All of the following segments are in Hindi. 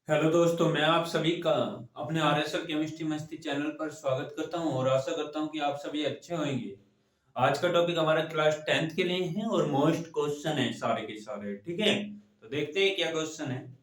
हेलो दोस्तों, मैं आप सभी का अपने आरएसएल केमिस्ट्री मस्ती चैनल पर स्वागत करता हूं और आशा करता हूं कि आप सभी अच्छे होंगे। आज का टॉपिक हमारा क्लास 10th के लिए है और मोस्ट क्वेश्चन है सारे के सारे। ठीक है, तो देखते हैं क्या क्वेश्चन है।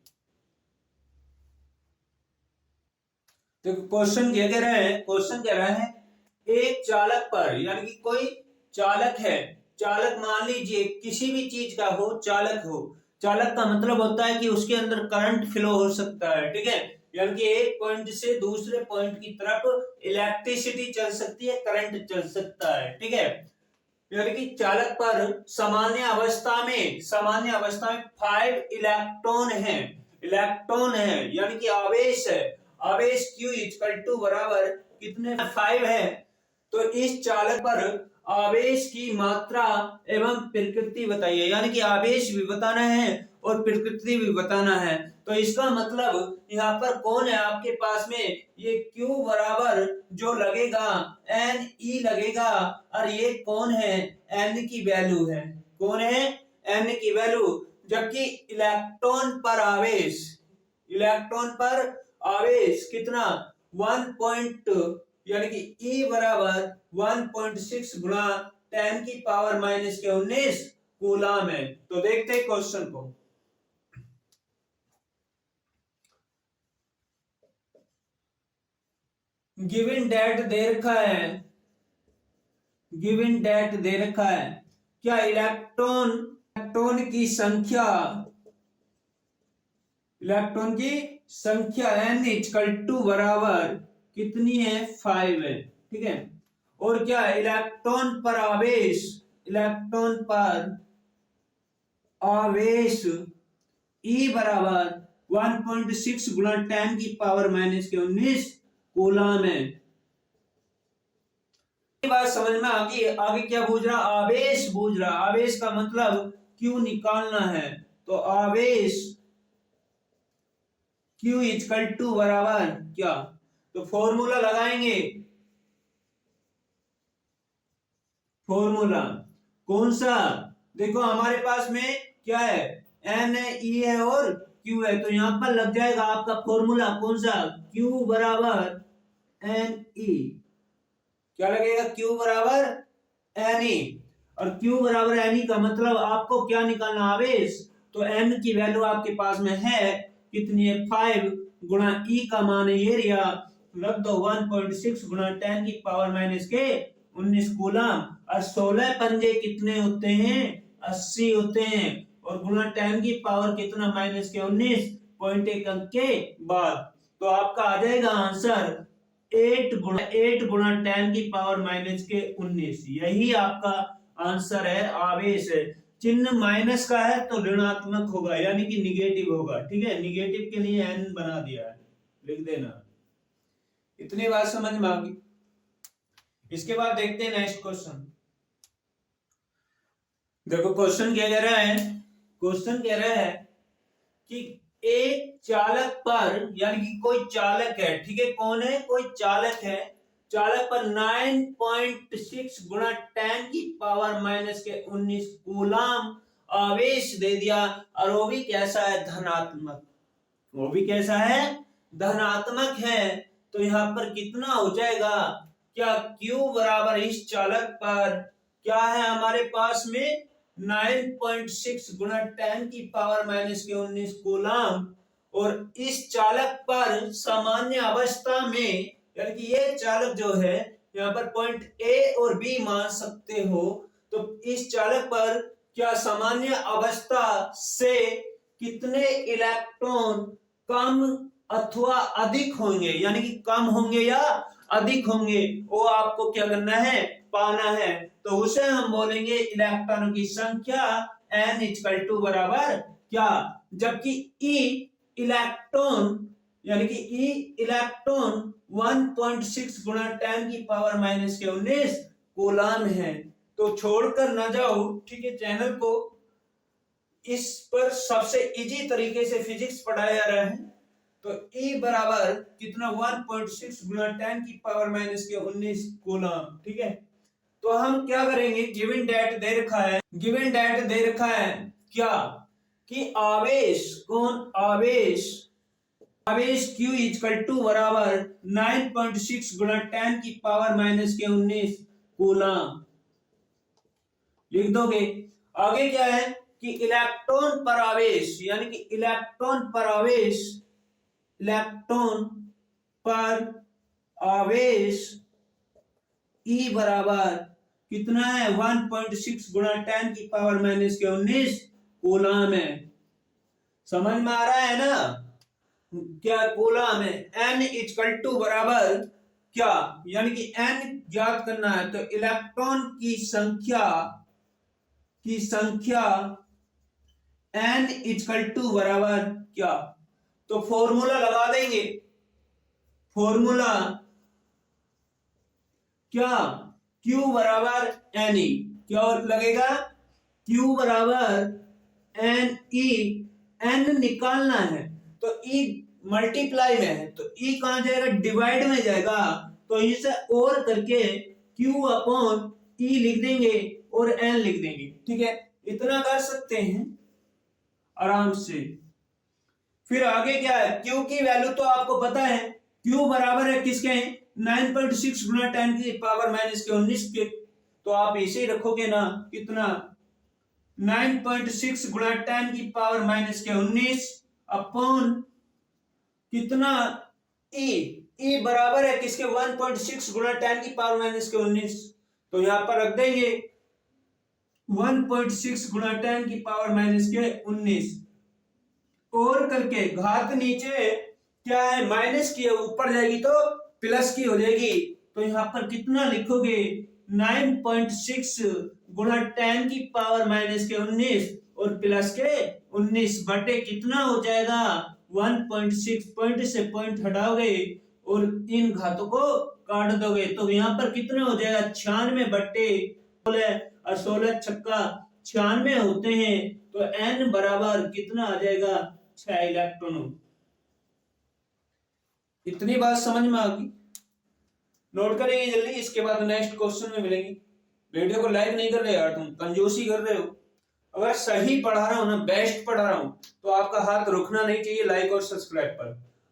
तो क्वेश्चन क्या कह रहा है? क्वेश्चन कह रहा है एक चालक पर, यानी कि कोई चालक है। चालक मान लीजिए किसी भी चीज का हो, चालक हो। चालक का मतलब होता है कि उसके अंदर करंट फ्लो हो सकता है। ठीक है, यानी कि एक पॉइंट से दूसरे पॉइंट की तरफ इलेक्ट्रिसिटी चल सकती है, करंट चल सकता है। ठीक है, यानी कि चालक पर सामान्य अवस्था में 5 इलेक्ट्रॉन है यानी कि आवेश है। आवेश Q इक्वल टू बराबर कितने 5 है। तो इस चालक पर आवेश की मात्रा एवं प्रकृति बताइए, यानी कि आवेश भी बताना है और प्रकृति भी बताना है। तो इसका मतलब यहाँ पर कौन है आपके पास में, ये Q बराबर जो लगेगा एन ई लगेगा, और ये कौन है, एन की वैल्यू है। कौन है? एन की वैल्यू। जबकि इलेक्ट्रॉन पर आवेश कितना 1 पॉइंट, यानी कि E बराबर 1.6 गुणा 10 की पावर माइनस के 19 कूलाम है। तो देखते हैं क्वेश्चन को। गिवन डेट दे रखा है, क्या इलेक्ट्रॉन की संख्या n इक्वल टू बराबर कितनी है, 5 है। ठीक है, और क्या इलेक्ट्रॉन पर आवेश E बराबर 1.6 गुणा 10 की पावर माइनस के 19 कूलाम है। बात समझ में आ गई। आगे क्या पूछ रहा? आवेश पूछ रहा। आवेश का मतलब क्यू निकालना है। तो आवेश Q इक्वल टू बराबर क्या, तो फॉर्मूला लगाएंगे। फॉर्मूला कौन सा? देखो हमारे पास में क्या है, N है, E है और Q है। तो यहां पर लग जाएगा आपका फॉर्मूला कौन सा, Q बराबर NE। क्या लगेगा? Q बराबर NE। और Q बराबर NE का मतलब आपको क्या निकालना, आवेश। तो N की वैल्यू आपके पास में है कितनी है, 5 गुणा E का मान है ये रिया, रख दो 1.6 गुणा 10 की पावर माइनस के 19 कूलम। और 16 पंजे कितने होते हैं, 80 होते हैं। और गुणा 10 की पावर कितना, माइनस के 19, 0.1 अंक के बाद। तो आपका आ जाएगा आंसर 8 गुणा 10 की पावर माइनस के 19। यही आपका आंसर है, आवेश है। चिन्ह माइनस का है तो ऋणात्मक होगा, यानी कि निगेटिव होगा। ठीक है, निगेटिव के लिए n बना दिया है, लिख देना। इतनी बात समझ में आ गई। इसके बाद देखते हैं नेक्स्ट क्वेश्चन। देखो क्वेश्चन क्या कह रहा है। क्वेश्चन कह रहा है कि एक चालक पर, यानी कि कोई चालक है। ठीक है, कौन है? कोई चालक है। चालक पर 9.6 गुणा 10 की पावर माइनस के 19 कूलाम आवेश दे दिया, और वो भी कैसा है, धनात्मक। वो भी कैसा है, धनात्मक है। तो यहां पर कितना हो जाएगा, क्या Q बराबर इस चालक पर क्या है हमारे पास में 9.6 गुणा 10 की पावर माइनस के 19 कूलाम। और इस चालक पर सामान्य अवस्था में, यानी कि ये चालक जो है, यहाँ पर पॉइंट A और B मान सकते हो। तो इस चालक पर क्या सामान्य अवस्था से कितने इलेक्ट्रॉन कम अथवा अधिक होंगे, यानी कि कम होंगे या अधिक होंगे, वो आपको क्या करना है, पाना है। तो उसे हम बोलेंगे इलेक्ट्रॉनों की संख्या n इक्वल टू बराबर क्या, जबकि E इलेक्ट्रॉन, यानी कि E इलेक्ट्रॉन 1.6 गुणा 10 की पावर माइनस के 19 कूलाम है। तो छोड़कर ना जाओ, ठीक है, चैनल को। इस पर सबसे इजी तरीके से फिजिक्स पढ़ाया जा रहा है। तो E बराबर कितना 1.6 गुणा 10 की पावर माइनस के 19 कूलम। ठीक है, तो हम क्या करेंगे, गिवन डेट दे रखा है, क्या कि आवेश, कौन, आवेश आवेश Q इक्वल टू बराबर 9.6 गुणा 10 की पावर माइनस के 19 कूलम लिख दोगे। आगे क्या है कि इलेक्ट्रॉन पर आवेश यानी कि इलेक्ट्रॉन पर आवेश E बराबर कितना है 1.6 गुणा 10 की पावर माइनस के 19 कूलम है। समझ में आ रहा है ना, क्या कूलम है। N इक्वल टू बराबर क्या, यानी कि N ज्ञात करना है तो इलेक्ट्रॉन की संख्या N इक्वल टू बराबर क्या, तो फॉर्मूला लगा देंगे। फॉर्मूला क्या, Q बराबर Ne, क्या लगेगा Q बराबर Ne, N निकालना है तो E मल्टीप्लाई में है तो E कहां जाएगा, डिवाइड में जाएगा, तो इसे और करके Q अपॉन E लिख देंगे और N लिख देंगे। ठीक है, इतना कर सकते हैं आराम से। फिर आगे क्या है, Q की वैल्यू तो आपको पता है, Q बराबर है किसके, 9.6 गुना 10 की पावर माइनस के 19 के, तो आप ऐसे ही रखोगे ना, कितना 9.6 गुना 10 की पावर माइनस के 19 अपॉन कितना E बराबर है किसके 1.6 गुना 10 की पावर माइनस के 19, तो यहां पर रख देंगे 1.6 गुना 10 की पावर माइनस के 19 और करके घात नीचे क्या है माइनस की ऊपर जाएगी तो प्लस की हो जाएगी, तो यहां पर कितना लिखोगे 9.6 गुणा 10 की पावर माइनस के 19 और प्लस के 19 बटे कितना हो जाएगा 1.6, पॉइंट से पॉइंट हटाओगे और इन घातों को काट दोगे तो यहां पर कितना हो जाएगा 96 बटे 16 और 16 छक्का 96 होते हैं, तो N बराबर कितना आ जाएगा 6 इलेक्ट्रॉन। इतनी बात समझ में आ गई, नोट करेंगे जल्दी, इसके बाद नेक्स्ट क्वेश्चन में मिलेंगे। वीडियो को लाइक नहीं कर रहे यार, तुम कंजूसी कर रहे हो। अगर सही पढ़ा रहा हूं ना, बेस्ट पढ़ा रहा हूं, तो आपका हाथ रुकना नहीं चाहिए लाइक और सब्सक्राइब पर।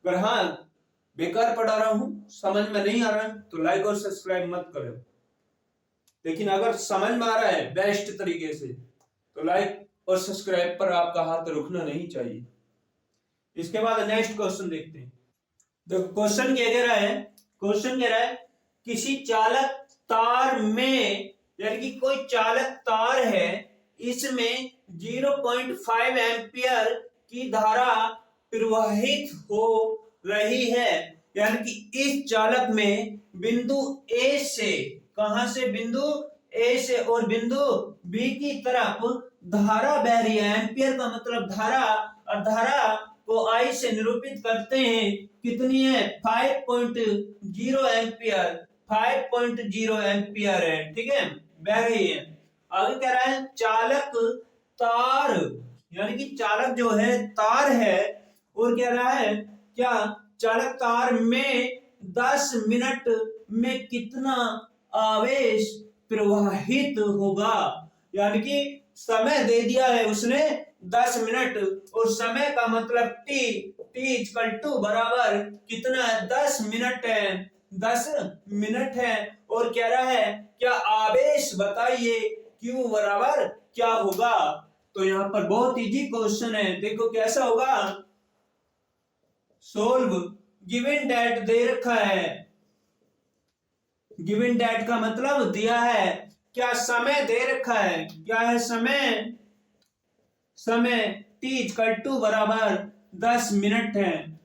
अगर हाँ बेकार पढ़ा रहा हूं, समझ में नहीं आ रहा है, तो लाइक और सब्सक्राइब मत करो। लेकिन अगर समझ में आ रहा है बेस्ट तरीके से, तो लाइक और सब्सक्राइब पर आपका हाथ रुकना नहीं चाहिए। इसके बाद नेक्स्ट क्वेश्चन देखते हैं। देखो क्वेश्चन क्या कह रहा है, क्वेश्चन कह रहा है किसी चालक तार में, यानी कि कोई चालक तार है, इसमें 0.5 एम्पियर की धारा प्रवाहित हो रही है, यानी कि इस चालक में बिंदु ए से, कहां से, बिंदु ए से और बिंदु बी की तरफ धारा बह रही है। एम्पियर का मतलब धारा, और धारा को आई से निरूपित करते हैं, कितनी है 5.0 एम्पियर, 5.0 एम्पियर है। ठीक है, बह रही है। आगे कह रहा है चालक तार, यानी कि चालक जो है तार है, और कह रहा है क्या, चालक तार में 10 मिनट में कितना आवेश प्रवाहित होगा, यानी कि समय दे दिया है उसने 10 मिनट, और समय का मतलब t इक्वल टू बराबर कितना है 10 मिनट है, 10 मिनट है, और कह रहा है क्या आवेश बताइए Q बराबर क्या होगा। तो यहां पर बहुत इजी क्वेश्चन है, देखो कैसा होगा, सोल्व, गिवन डेट दे रखा है, गिवन डेट का मतलब दिया है, क्या समय दे रखा है, क्या है समय, समय t इक्वल टू बराबर 10 मिनट है।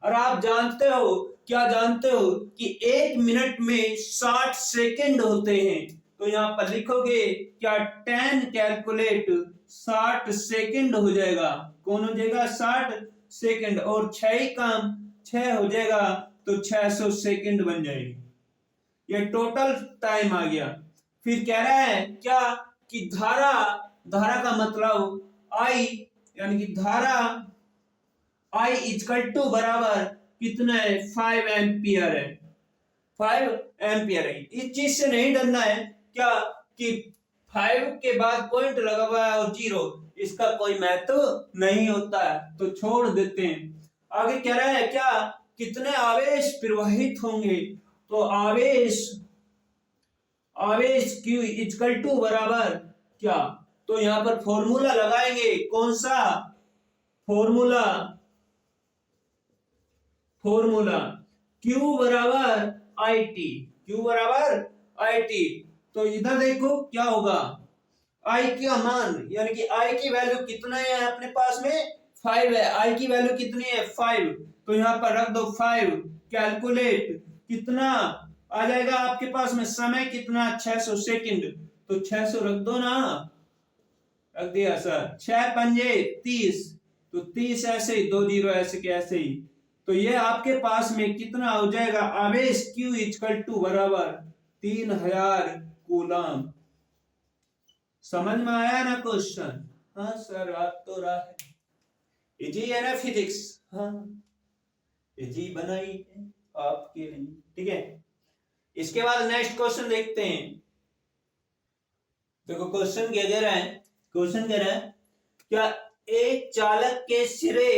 और आप जानते हो, क्या जानते हो कि 1 मिनट में 60 सेकंड होते हैं, तो यहां पर लिखोगे क्या 10 कैलकुलेट 60 सेकंड हो जाएगा, कौन हो जाएगा 60 सेकंड, और 6 ही काम 6 हो जाएगा तो 600 सेकंड बन जाएगी, ये टोटल टाइम आ गया। फिर कह रहा है क्या कि धारा, धारा का मतलब I, यानी कि धारा I इक्वल टू बराबर कितना है 5 एम्पियर है, 5 एम्पियर है। इस चीज से नहीं डरना है क्या कि 5 के बाद पॉइंट लगा हुआ है और 0, इसका कोई महत्व नहीं होता है, तो छोड़ देते हैं। आगे कह रहा है क्या, कितने आवेश प्रवाहित होंगे। तो आवेश Q इक्वल टू बराबर क्या, तो यहां पर फॉर्मूला लगाएंगे। कौन सा फॉर्मूला, Q बराबर आई टी। तो इधर देखो क्या होगा, I का मान यानी कि I की वैल्यू कितना है अपने पास में 5 है। I की वैल्यू कितनी है 5, तो यहां पर रख दो 5। कैलकुलेट कितना आ जाएगा आपके पास में, समय कितना 600 सेकंड, तो 600 रख दो ना, रख दिया सर। 6 पंजे 30, तो 30 ऐसे ही, 2 जीरो ऐसे के ऐसे ही। तो ये आपके पास में कितना हो जाएगा, आवेश Q इक्वल टू बराबर 3000 कूलम। समझ में आया ना क्वेश्चन। हाँ सर आप तो रहा है, इजी है ना फिजिक्स। हाँ इजी बनाई है आपके लिए, ठीक है। इसके बाद नेक्स्ट क्वेश्चन देखते हैं। देखो क्वेश्चन क्या कह रहा है, क्या एक चालक के सिरे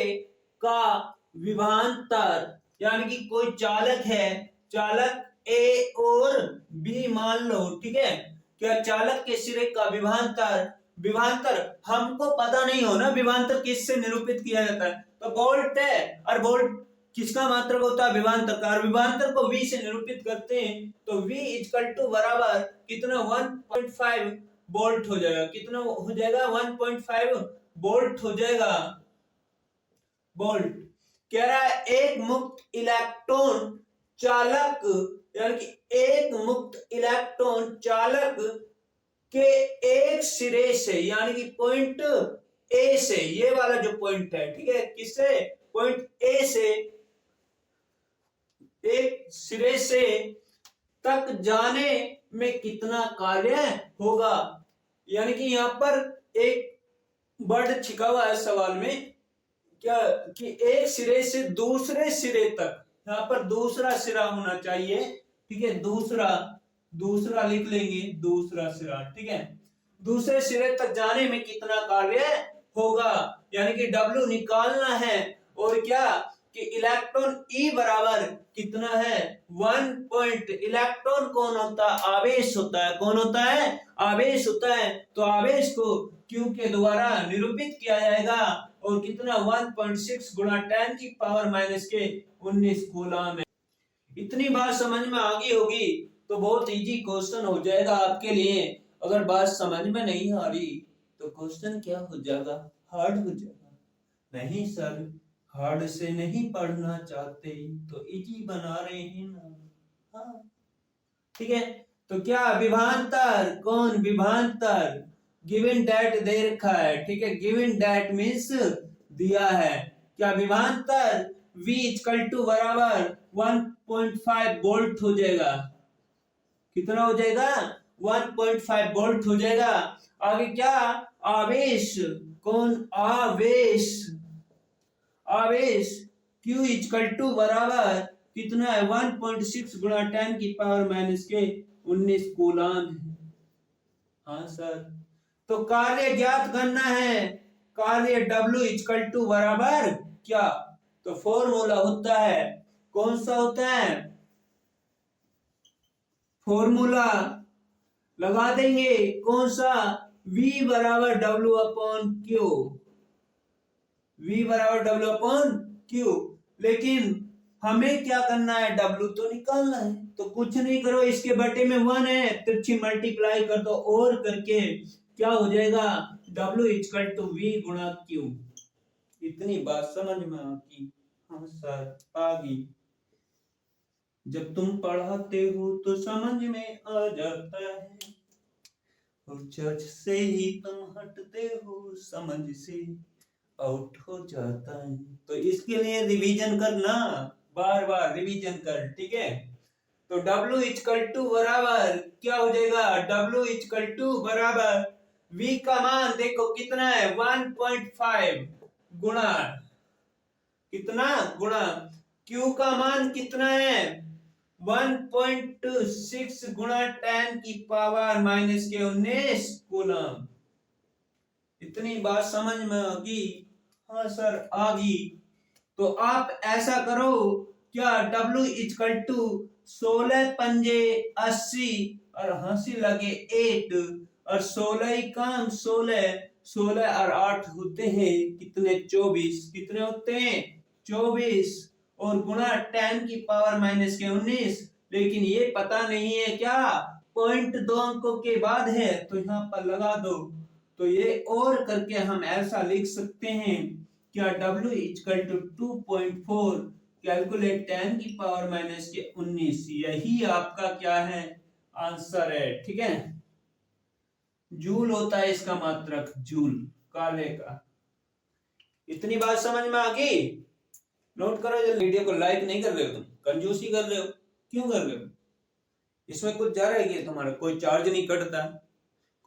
का विभवांतर, यानी कि कोई चालक है, चालक ए और बी मान लो, ठीक है। क्या चालक के सिरे का विभवांतर हमको पता नहीं हो ना, विभवांतर किससे निरूपित किया जाता है, तो वोल्ट है। और वोल्ट किसका मात्रक होता है, विभवांतर का। और विभवांतर को v से निरूपित करते हैं, तो v इक्वल टू बराबर कितना 1.5 वोल्ट हो जाएगा। कितना हो जाएगा 1.5 वोल्ट हो जाएगा। वोल्ट कह रहा है एक मुक्त इलेक्ट्रॉन चालक, यानी कि एक मुक्त इलेक्ट्रॉन चालक के एक सिरे से, यानी कि पॉइंट ए से, ये वाला जो पॉइंट है, ठीक है, किससे, पॉइंट ए से एक सिरे से तक जाने में कितना कार्य होगा। यानी कि यहां पर एक वर्ड छिपा हुआ है सवाल में, क्या कि एक सिरे से दूसरे सिरे तक, यहां पर दूसरा सिरा होना चाहिए, ठीक है, दूसरा लिख लेंगे, दूसरा सिरा, ठीक है। दूसरे सिरे तक जाने में कितना कार्य होगा, यानी कि W निकालना है। और क्या कि इलेक्ट्रॉन E बराबर कितना है 1 पॉइंट, इलेक्ट्रॉन कौन होता है, आवेश होता है। कौन होता है, आवेश होता है। तो आवेश को Q के द्वारा निरूपित किया जाएगा, और कितना 1.6 गुणा 10 की पावर माइनस के 19 कूलम है। इतनी बात समझ में आ गई होगी तो बहुत इजी क्वेश्चन हो जाएगा आपके लिए। अगर बात समझ में नहीं आ रही तो क्वेश्चन क्या हो जाएगा, हार्ड हो जाएगा। नहीं सर हार्ड से नहीं पढ़ना चाहते तो इजी बना रहे हैं ना। हाँ ठीक है, तो क्या विभवांतर, कौन विभवांतर, गिवन डेट दे रखा है, ठीक है, गिवन डेट मीन्स दिया है। क्या विभवांतर V इक्वल टू बराबर 1.5 वोल्ट हो जाएगा। कितना हो जाएगा 1.5 वोल्ट हो जाएगा। आगे क्या, आवेश, कौन, आवेश Q इक्वल टू बराबर कितना है 1.6 गुणा 10 की पावर माइनस के 19 कूलम है। हाँ सर, तो कार्य ज्ञात करना है, कार्य W इक्वल टू बराबर क्या, तो फॉर्मूला होता है, कौन सा होता है, फॉर्मूला लगा देंगे, कौन सा, V बराबर W अपॉन Q, V बराबर W अपॉन Q। लेकिन हमें क्या करना है, W तो निकालना है, तो कुछ नहीं करो, इसके बटे में 1 है, तिरछी मल्टीप्लाई कर दो और करके क्या हो जाएगा W इक्वल टू V गुणा Q। इतनी बात समझ में आती। हाँ सर आ गई, जब तुम पढ़ाते हो तो समझ में आ जाता है, और चर्च से ही तुम हटते हो समझ से आउट हो जाता है। तो इसके लिए रिवीजन करना, बार बार रिवीजन कर, ठीक है। तो W इक्वल टू बराबर क्या हो जाएगा, W इक्वल टू बराबर V का मान देखो कितना है 1.5 गुणा, कितना गुणा, Q का मान कितना है 1.6 गुणा 10 की पावर माइनस के 19 कूलम। इतनी बात समझ में आ गई। हाँ सर आ गई। तो आप ऐसा करो, क्या W इक्वल टू 16 पंजे 80 और हंसी लगे 8 और 16 ही काम 16 16 और 8 होते हैं कितने 24 कितने होते हैं 24 और गुणा 10 की पावर माइनस के 19। लेकिन ये पता नहीं है क्या पॉइंट 2 अंकों के बाद है तो यहाँ पर लगा दो। तो ये और करके हम ऐसा लिख सकते हैं क्या W इक्वल टू 2.4 कैलकुलेट 10 की पावर माइनस के 19। यही आपका क्या है आंसर है। ठीक है, जूल होता है इसका मात्रक, जूल काले का। इतनी बात समझ में आ गई? नोट करो। जो वीडियो को लाइक नहीं कर रहे हो तुम, कंजूसी कर रहे हो। क्यों कर रहे हो? इसमें कुछ जा रहा है कि तुम्हारा कोई चार्ज नहीं कटता,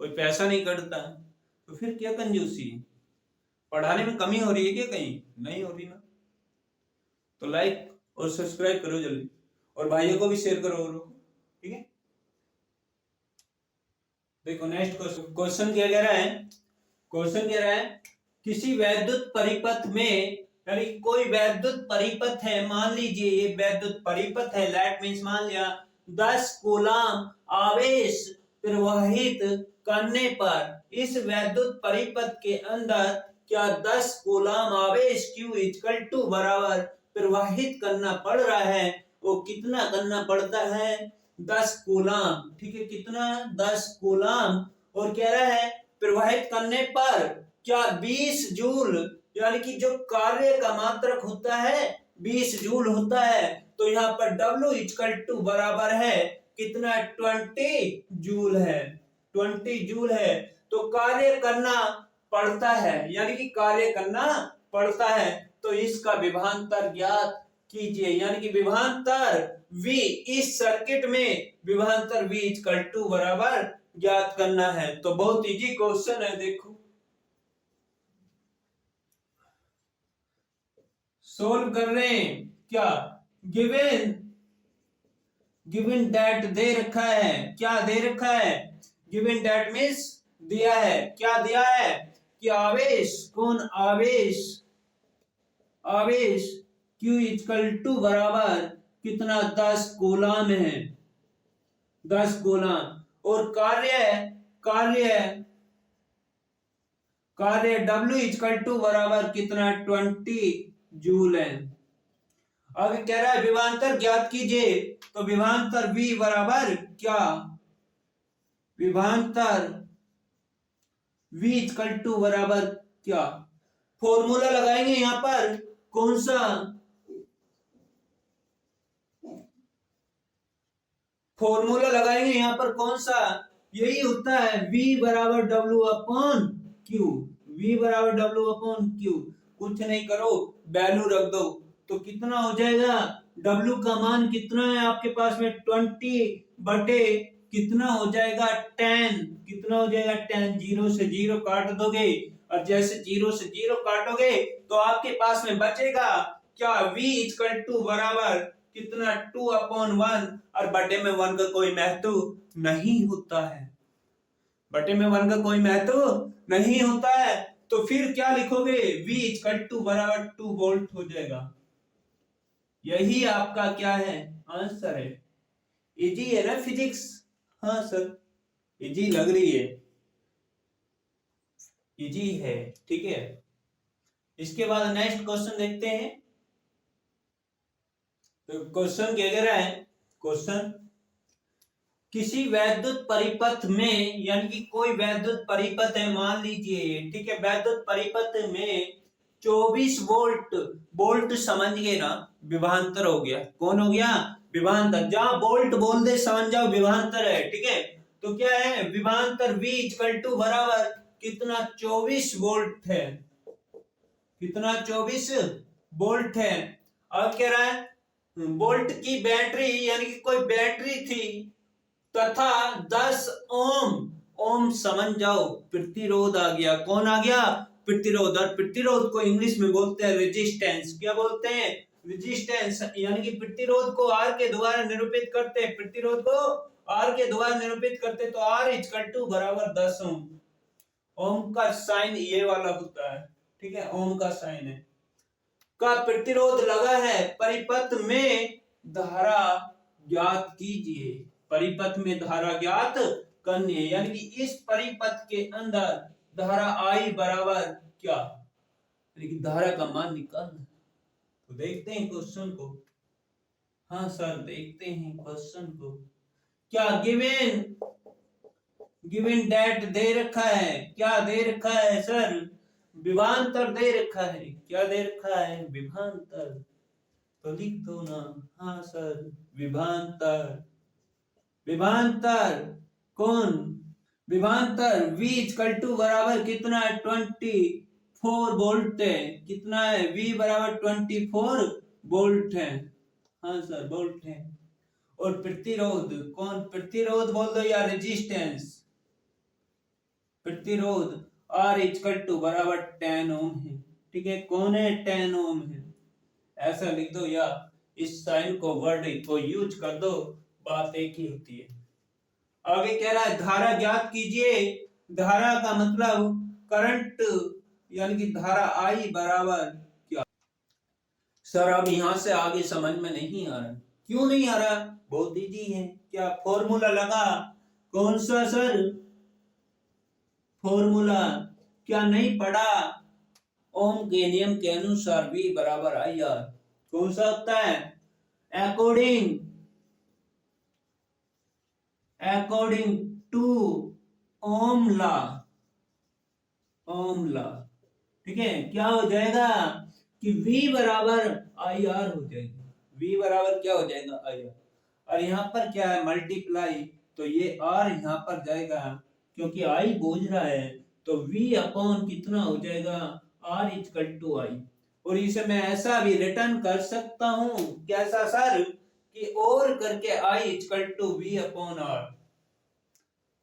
कोई पैसा नहीं कटता, तो फिर क्या कंजूसी? पढ़ाने में कमी हो रही है क्या? कहीं नहीं हो रही ना। तो लाइक और सब्सक्राइब करो जल्दी, और भाइयों को भी शेयर करो औरों को। ठीक है, देखो नेक्स्ट क्वेश्चन क्या कह रहा है। क्वेश्चन कह रहा है किसी वैद्युत परिपथ में, यानी कोई वैद्युत परिपथ है, मान लीजिए ये वैद्युत परिपथ है, लाइट मींस मान लिया 10 कूलम आवेश प्रवाहित करने पर इस वैद्युत परिपथ के अंदर क्या 10 कूलम आवेश Q इक्वल टू बराबर प्रवाहित करना पड़ रहा है। वो कितना करना पड़ता है 10 कूलम। ठीक है, कितना 10 कूलम। और कह रहा है प्रवाहित करने पर क्या 20 जूल, यानी कि जो कार्य का मात्रक होता है 20 जूल होता है। तो यहाँ पर W इक्वल टू बराबर है कितना 20 जूल है, 20 जूल है। तो कार्य करना पड़ता है, यानी कि कार्य करना पड़ता है। तो इसका विभवांतर ज्ञात कीजिए, यानी कि विभवांतर V इस सर्किट में विभवांतर V इक्वल टू बराबर ज्ञात करना है। तो बहुत इजी क्वेश्चन है, देखो सोल्व कर रहे हैं। क्या गिवन दैट दे रखा है, क्या दे रखा है गिवन दैट मींस दिया है, क्या दिया है कि आवेश कौन आवेश Q इक्वल टू बराबर कितना 10 कूलम है, 10 कूलम। और कार्य W इक्वल टू बराबर कितना 20 जूल है। अब कह रहा है विभवांतर ज्ञात कीजिए। तो विभवांतर V बराबर क्या, विभवांतर V इक्वल टू बराबर क्या, फॉर्मूला लगाएंगे यहां पर। कौन सा फॉर्मूला लगाएंगे यहां पर? कौन सा? यही होता है V बराबर W अपॉन Q, V बराबर W अपॉन Q। कुछ नहीं करो, वैल्यू रख दो। तो कितना हो जाएगा W का मान कितना है आपके पास में 20 बटे कितना हो जाएगा 10, कितना हो जाएगा 10। 0 से 0 काट दोगे, और जैसे 0 से 0 काटोगे तो आपके पास में बचेगा क्या V इक्वल टू बराबर कितना 2 अपॉन 1। और बटे में 1 का कोई महत्व नहीं होता है, बटे में 1 का कोई महत्व नहीं होता है। तो फिर क्या लिखोगे V इक्वल टू बराबर 2 वोल्ट हो जाएगा। यही आपका क्या है आंसर है। इजी है ना फिजिक्स? हाँ सर इजी लग रही है, इजी है। ठीक है, इसके बाद नेक्स्ट क्वेश्चन देखते हैं। तो क्वेश्चन क्या कह रहा है, क्वेश्चन किसी वैद्युत परिपथ में, यानी कि कोई वैद्युत परिपथ है मान लीजिए, ठीक है, वैद्युत परिपथ में 24 वोल्ट, वोल्ट समझ गए ना, विभवांतर हो गया। कौन हो गया? विभवांतर। जहां वोल्ट बोल दे समझ जाओ विभवांतर है। ठीक है, तो क्या है विभवांतर V इक्वल टू बराबर कितना 24 वोल्ट है, कितना 24 वोल्ट है। अब कह रहा है वोल्ट की बैटरी, यानी कि कोई बैटरी थी तथा 10 ओम समझ जाओ प्रतिरोध आ गया। कौन आ गया? प्रतिरोध। और प्रतिरोध को इंग्लिश में बोलते हैं रेजिस्टेंस। क्या बोलते हैं? रेजिस्टेंस। यानी कि प्रतिरोध को R के द्वारा निरूपित करते, प्रतिरोध को R के द्वारा निरूपित करते। तो R इक्वल टू बराबर 10 ओम। ओम का साइन ये वाला होता है। ठीक है, ओम का साइन है। का प्रतिरोध लगा है, परिपथ में धारा ज्ञात कीजिए। परिपथ में धारा ज्ञात करनी है, यानी कि इस परिपथ के अंदर धारा I बराबर क्या, यानी कि धारा का मान निकालना। तो देखते हैं क्वेश्चन को। हाँ सर, देखते हैं क्वेश्चन को। क्या गिवन डेट दे रखा है, क्या दे रखा है सर, विभवांतर दे रखा है। क्या दे रखा है, विभवांतर। तो लिख दो ना। हाँ सर, विभवांतर। विभवांतर कौन, विभवांतर V इक्वल टू बराबर कितना है, 24 वोल्ट है। कितना है, V बराबर 24 वोल्ट है। हाँ सर, वोल्ट है। और प्रतिरोध कौन, प्रतिरोध बोल दो या रेजिस्टेंस, प्रतिरोध R इक्वल टू बराबर 10 ओम है। ठीक है, कौन है, 10 ओम है। ऐसा लिख दो या इस साइन को, वर्ड को यूज कर दो, बात एक ही होती है। आगे कह रहा है धारा ज्ञात कीजिए। धारा का मतलब करंट, यानी कि धारा I बराबर क्या। सर अब यहां से आगे समझ में नहीं आ रहा। क्यों नहीं आ रहा, बहुत इजी है। क्या फॉर्मूला लगा, कौन सा सर, फॉर्मूला क्या नहीं पढ़ा, ओम के नियम के अनुसार V बराबर IR। कौन सा होता है, according to Ohm law. Ohm law, ठीक है। क्या हो जाएगा कि V बराबर IR हो जाएगा। V बराबर क्या हो जाएगा, IR। और यहाँ पर क्या है, मल्टीप्लाई, तो ये R यहाँ पर जाएगा, क्योंकि I बोझ रहा है, तो V अपॉन कितना हो जाएगा, R इक्वल टू I। और इसे मैं ऐसा भी रिटर्न कर सकता हूं, कैसा सर, कि और करके I equal to V upon R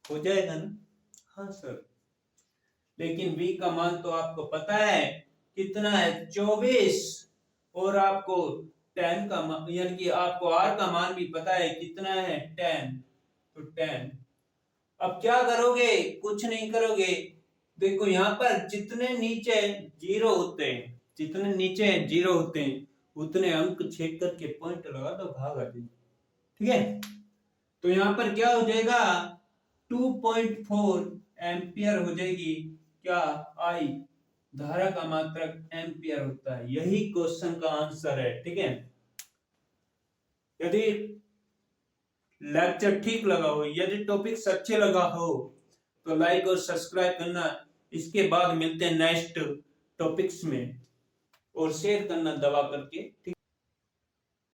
हो जाएगा ना। हाँ सर, लेकिन V का मान तो आपको पता है कितना है, 24, और आपको 10 का मान, यानी कि आपको R का मान भी पता है कितना है, 10। तो 10। अब क्या करोगे, कुछ नहीं करोगे। देखो यहाँ पर जितने नीचे जीरो होते हैं, जितने नीचे जीरो होते हैं, उतने अंक छेद करके पॉइंट लगा दो, भाग आ जाएगी। ठीक है, तो यहाँ पर क्या हो जाएगा, 2.4 एम्पियर हो जाएगी। क्या, I, धारा का मात्रक एम्पियर होता है। यही क्वेश्चन का आंसर है। ठीक है, यदि लेक्चर ठीक लगा हो, यदि टॉपिक्स अच्छे लगा हो, तो लाइक और सब्सक्राइब करना। इसके बाद मिलते हैं नेक्स्ट टॉपिक्स में, और शेयर करना दबा करके। ठीक।